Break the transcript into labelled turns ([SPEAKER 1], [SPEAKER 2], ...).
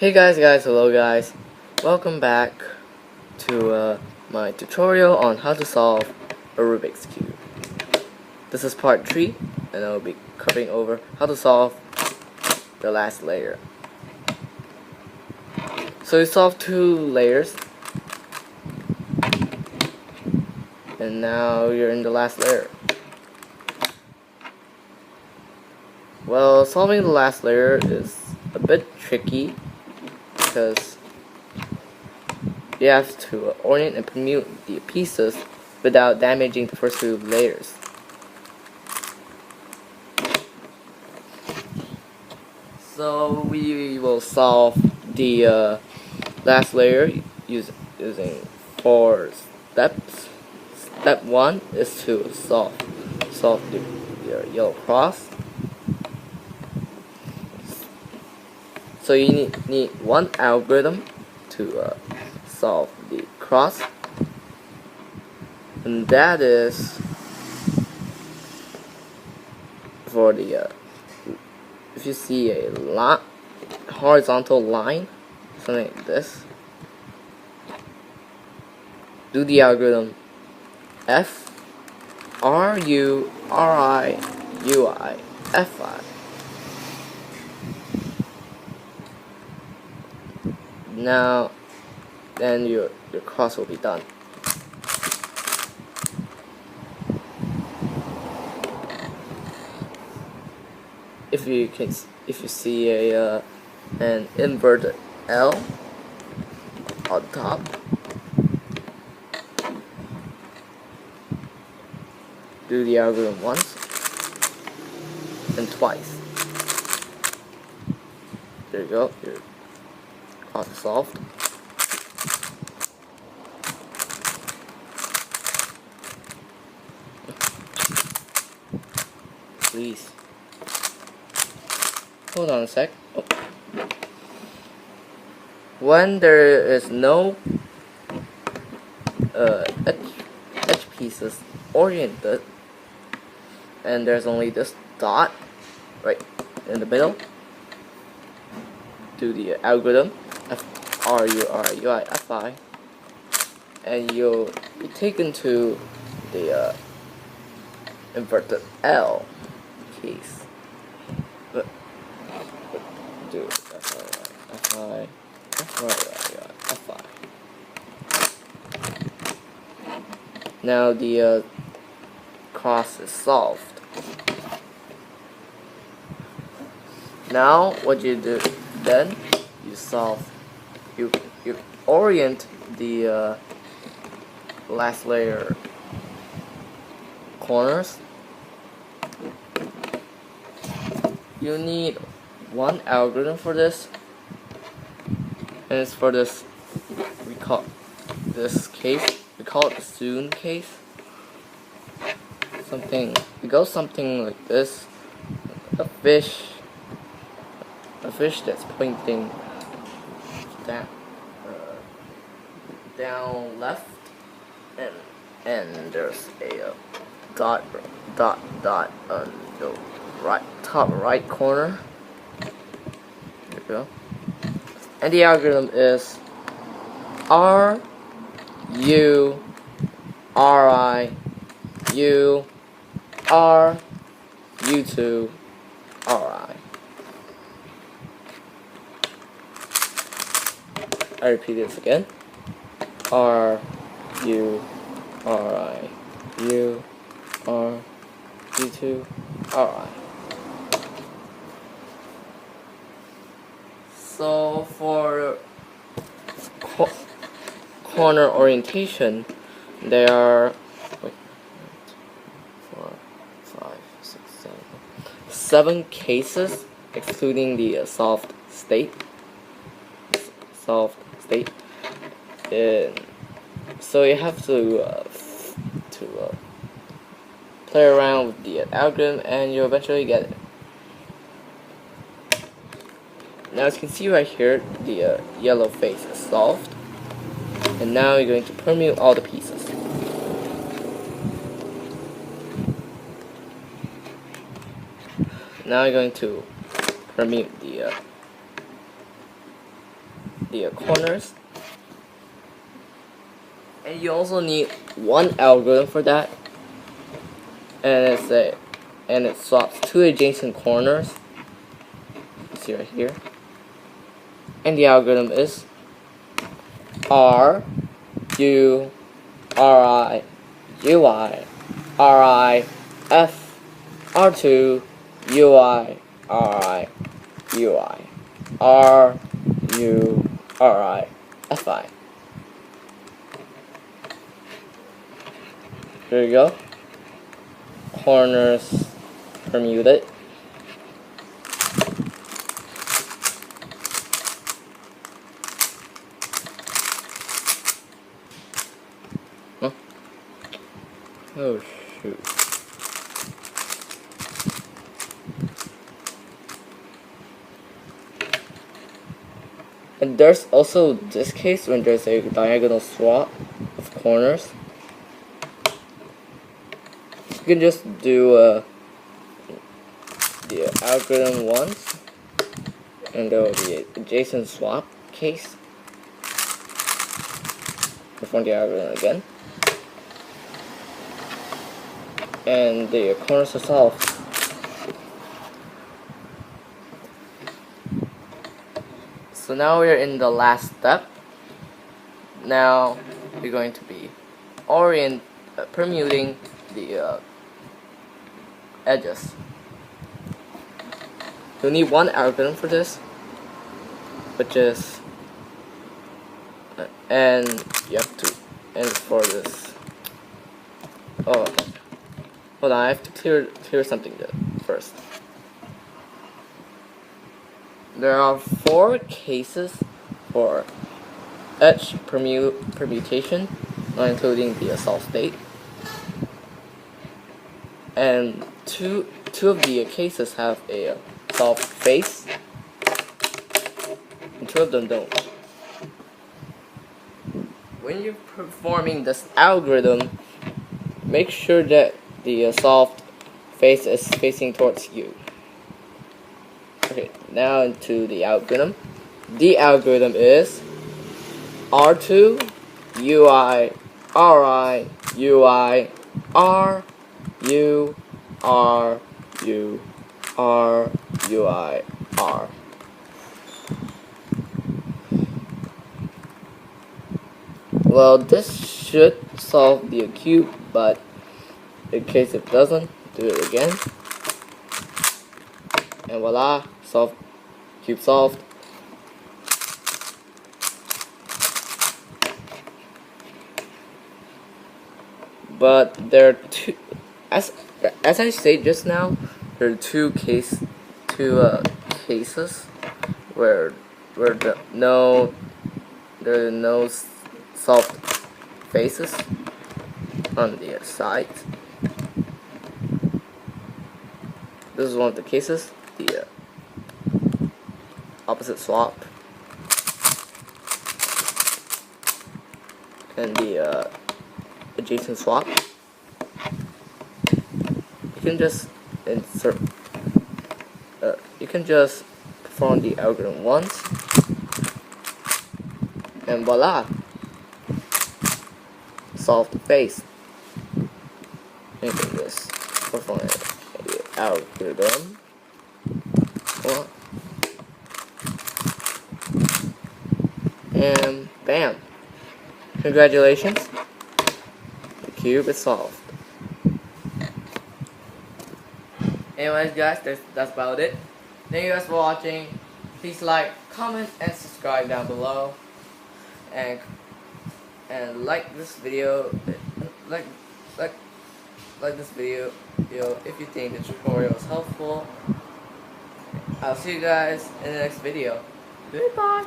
[SPEAKER 1] Hey guys, hello guys. Welcome back to my tutorial on how to solve a Rubik's Cube. This is part 3, and I'll be covering over how to solve the last layer. So you solve 2 layers, and now you're in the last layer. Well, solving the last layer is a bit tricky because you have to orient and permute the pieces without damaging the first 2 layers. So we will solve the last layer using 4 steps. Step 1 is to solve the yellow cross. So you need 1 algorithm to solve the cross, and that is for the if you see a horizontal line, something like this, do the algorithm FRUR'U'F. Now, then your cross will be done. If you see an inverted L on top, do the algorithm once and twice. There you go. Your cross is solved. Please. Hold on a sec. Oh. When there is no edge pieces oriented, and there's only this dot right in the middle, do the algorithm FRUR'U'F, and you'll be taken to the inverted L case. Do FRUR'U'F. Now the cross is solved. Now what you do then, you orient the last layer corners. You need 1 algorithm for this, and it's for this, we call this case, we call it the soon case. It goes something like this: a fish that's pointing down left, and there's a dot on the top right corner. There you go. And the algorithm is RUR'U'F. I repeat this again. RUR'U'F. So for corner orientation, there are 7 cases, excluding the solved state. So you have to play around with the algorithm, and you eventually get it. Now, as you can see right here, the yellow face is solved, and now you're going to permute all the pieces. Now you're going to permute the the corners. And you also need one algorithm for that. And it swaps two adjacent corners. See right here. And the algorithm is R U R I U I R I F R2 U I R I U I R U R I F I. There you go. Corners permuted. Huh? Oh shoot. And there's also this case when there's a diagonal swap of corners. You can just do the algorithm once, and there will be an adjacent swap case. Perform the algorithm again, and the corners are solved. So now we're in the last step. Now we're going to be permuting the edges. You'll need one algorithm for this, which is and you have to and for this. Oh, hold on! I have to clear something first. There are 4 cases for edge permutation, not including the solved state, and two of the cases have a solved face, and 2 of them don't. When you're performing this algorithm, make sure that the solved face is facing towards you. Okay, now into the algorithm. The algorithm is R2 UI RI UI R U R U R UI R. Well, this should solve the cube, but in case it doesn't, do it again. And voila, solved, cube solved. But there are two, as I said just now, there are two cases where there are no solved faces on the sides. This is one of the cases, the opposite swap, and the adjacent swap. You can just insert. You can just perform the algorithm once, and voila, solve the face. You can just perform the algorithm. And bam! Congratulations, the cube is solved. Anyways guys, that's about it. Thank you guys for watching. Please like, comment, and subscribe down below. And like this video, like this video if you think the tutorial is helpful. I'll see you guys in the next video. Goodbye.